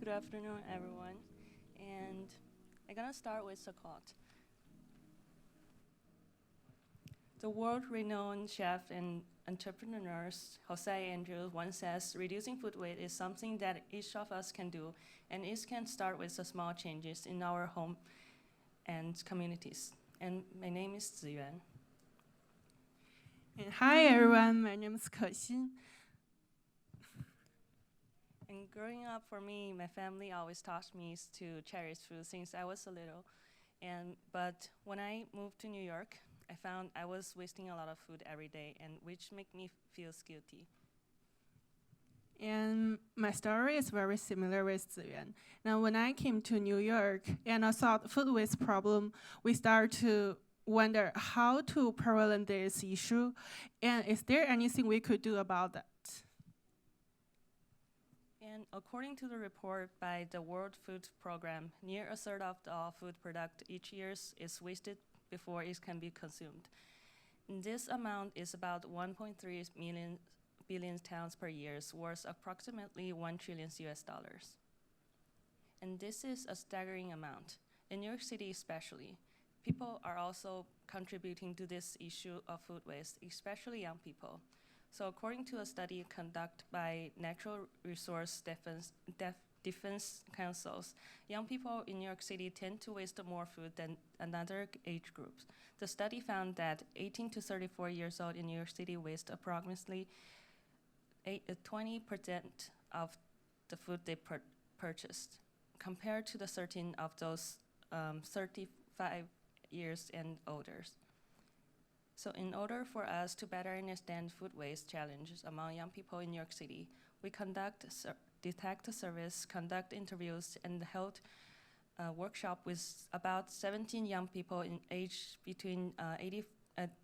Good afternoon, everyone. And I'm gonna start with a quote. The world-renowned chef and entrepreneur Jose Andrews once says, reducing food waste is something that each of us can do, and it can start with the small changes in our home and communities. And my name is Ziyuan. And hi everyone, my name is Kexin. And growing up for me, my family always taught me to cherish food since I was a little. But when I moved to New York, I found I was wasting a lot of food every day, and which made me feel guilty. And my story is very similar with Ziyuan. Now, when I came to New York and I saw the food waste problem, we started to wonder how to prevent this issue, and is there anything we could do about that? And according to the report by the World Food Program, near a third of all food product each year is wasted before it can be consumed. And this amount is about 1.3 billion pounds per year, worth approximately 1 trillion US dollars. And this is a staggering amount. In New York City especially, people are also contributing to this issue of food waste, especially young people. So according to a study conducted by Natural Resource Defense Councils, young people in New York City tend to waste more food than another age groups. The study found that 18 to 34 years old in New York City waste approximately 20% of the food they purchased, compared to the 13 of those 35 years and older. So in order for us to better understand food waste challenges among young people in New York City, we detect service, conduct interviews, and held a workshop with about 17 young people in age between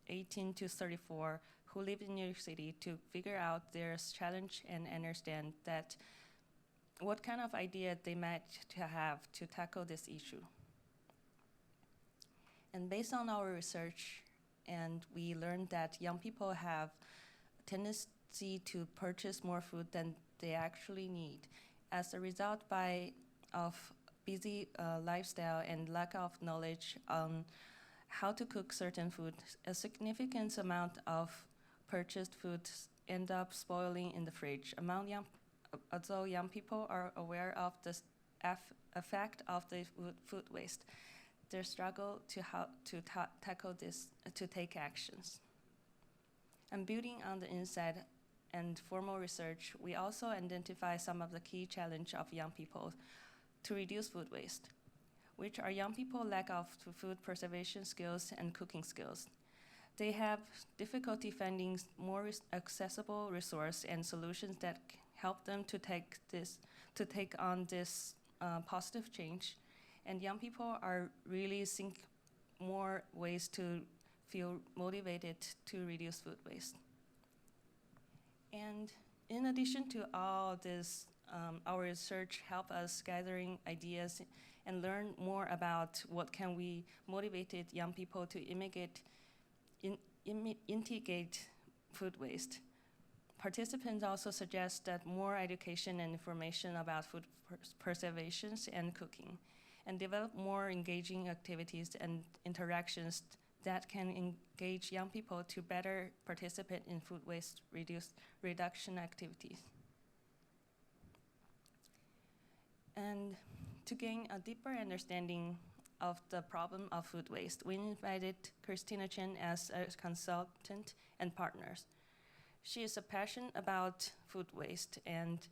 18 to 34 who live in New York City to figure out their challenge and understand that what kind of idea they might have to tackle this issue. And based on our research, and we learned that young people have a tendency to purchase more food than they actually need. As a result of busy lifestyle and lack of knowledge on how to cook certain food, a significant amount of purchased foods end up spoiling in the fridge. Although young people are aware of the effect of the food waste, their struggle to how to tackle this, to take actions. And building on the insight and formal research, we also identify some of the key challenges of young people to reduce food waste, which are young people lack of food preservation skills and cooking skills. They have difficulty finding more accessible resource and solutions that help them to take on this positive change. And young people are really think more ways to feel motivated to reduce food waste. And in addition to all this, our research help us gathering ideas and learn more about what can we motivate young people to integrate food waste. Participants also suggest that more education and information about food preservation and cooking, and develop more engaging activities and interactions that can engage young people to better participate in food waste reduction activities. And to gain a deeper understanding of the problem of food waste, we invited Christina Chen as a consultant and partners. She is a passionate about food waste, and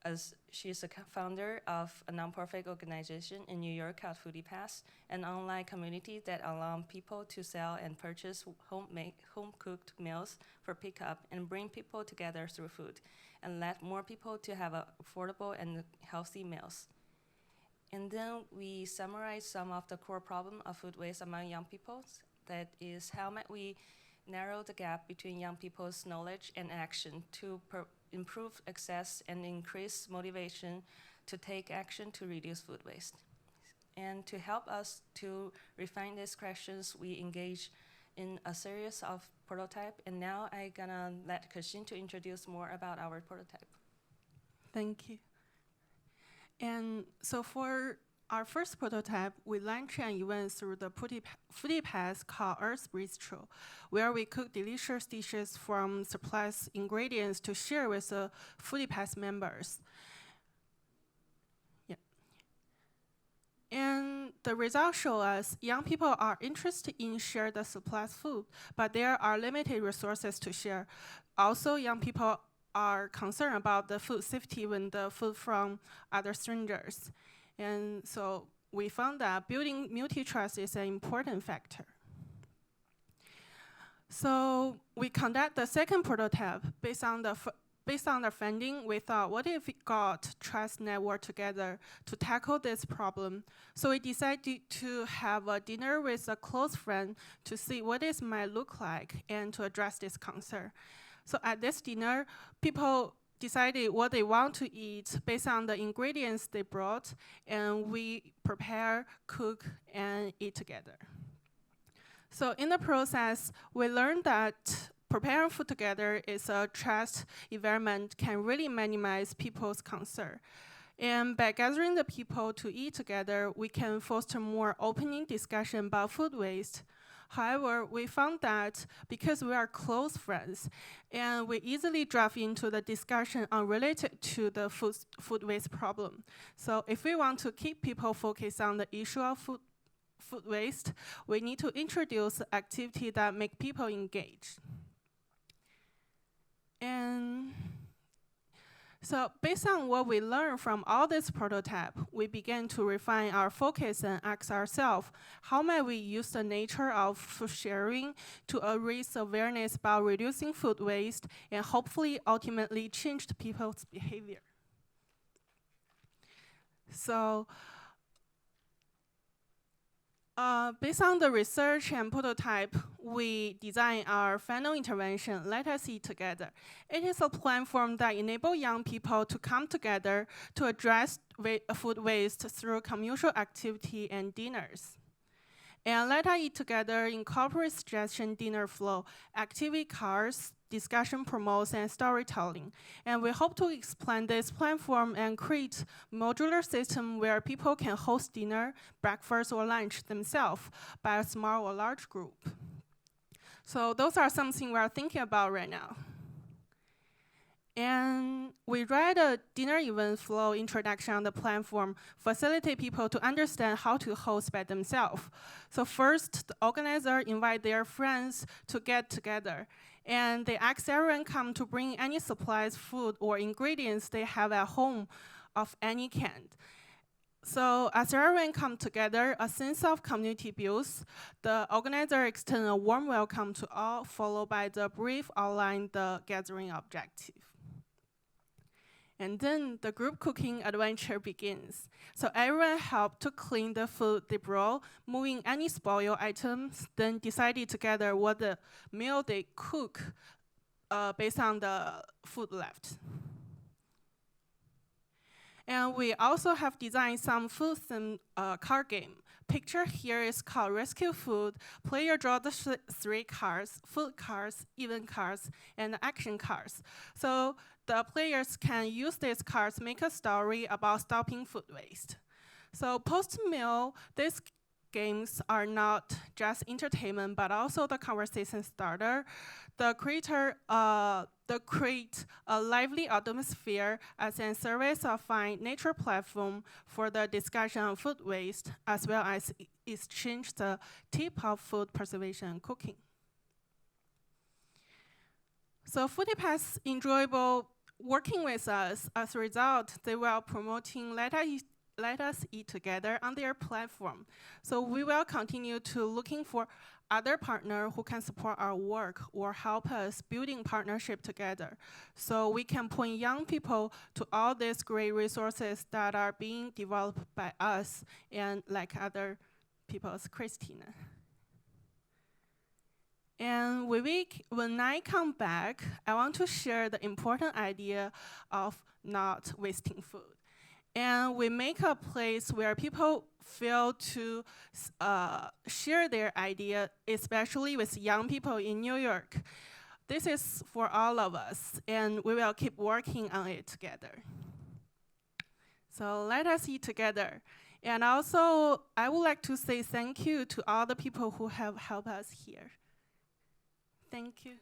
as she is a founder of a nonprofit organization in New York called Foodie Pass, an online community that allows people to sell and purchase home-cooked meals for pickup and bring people together through food, and let more people to have affordable and healthy meals. And then we summarize some of the core problem of food waste among young people. That is, how might we narrow the gap between young people's knowledge and action to improve access and increase motivation to take action to reduce food waste. And to help us to refine these questions, we engage in a series of prototype. And now I'm gonna let Kexin to introduce more about our prototype. Thank you. And so for our first prototype, we launched an event through the foodie pass called Earth Bistro, where we cook delicious dishes from surplus ingredients to share with the foodie pass members. Yeah. And the results show us young people are interested in share the surplus food, but there are limited resources to share. Also, young people are concerned about the food safety when the food from other strangers. And so we found that building mutual trust is an important factor. So we conduct the second prototype based on the funding. We thought, what if we got trust network together to tackle this problem? So we decided to have a dinner with a close friend to see what this might look like and to address this concern. So at this dinner, people decided what they want to eat based on the ingredients they brought, and we prepare, cook, and eat together. So in the process, we learned that preparing food together is a trust environment can really minimize people's concern. And by gathering the people to eat together, we can foster more opening discussion about food waste. However, we found that because we are close friends, and we easily drive into the discussion unrelated to the food waste problem. So if we want to keep people focused on the issue of food waste, we need to introduce activity that make people engage. And so based on what we learned from all this prototype, we began to refine our focus and ask ourselves, how might we use the nature of food sharing to raise awareness about reducing food waste and hopefully ultimately change people's behavior? So based on the research and prototype, we designed our final intervention, Let Us Eat Together. It is a platform that enables young people to come together to address food waste through communal activity and dinners. And Let Us Eat Together incorporates suggestion dinner flow, activity cards, discussion promotes, and storytelling. And we hope to expand this platform and create modular system where people can host dinner, breakfast, or lunch themselves by a small or large group. So those are something we're thinking about right now. And we write a dinner event flow introduction on the platform, facilitate people to understand how to host by themselves. So first, the organizer invite their friends to get together, and they ask everyone come to bring any supplies, food, or ingredients they have at home of any kind. So as everyone come together, a sense of community builds. The organizer extends a warm welcome to all, followed by the brief outline the gathering objective. And then the group cooking adventure begins. So everyone helped to clean the food they brought, moving any spoiled items, then decided together what the meal they cook based on the food left. And we also have designed some food-themed card game. Picture here is called Rescue Food. Player draw the 3 cards, food cards, event cards, and action cards. So the players can use these cards to make a story about stopping food waste. So post-meal, these games are not just entertainment, but also the conversation starter. The create a lively atmosphere as a service of fine nature platform for the discussion of food waste, as well as exchange the tip of food preservation and cooking. So Foodie Pass enjoyable working with us. As a result, they were promoting Let Us Eat Together on their platform. So we will continue to looking for other partners who can support our work or help us building partnership together. So we can point young people to all these great resources that are being developed by us and like other people as Christina. And when I come back, I want to share the important idea of not wasting food. And we make a place where people feel to share their idea, especially with young people in New York. This is for all of us, and we will keep working on it together. So let us eat together. And also, I would like to say thank you to all the people who have helped us here. Thank you.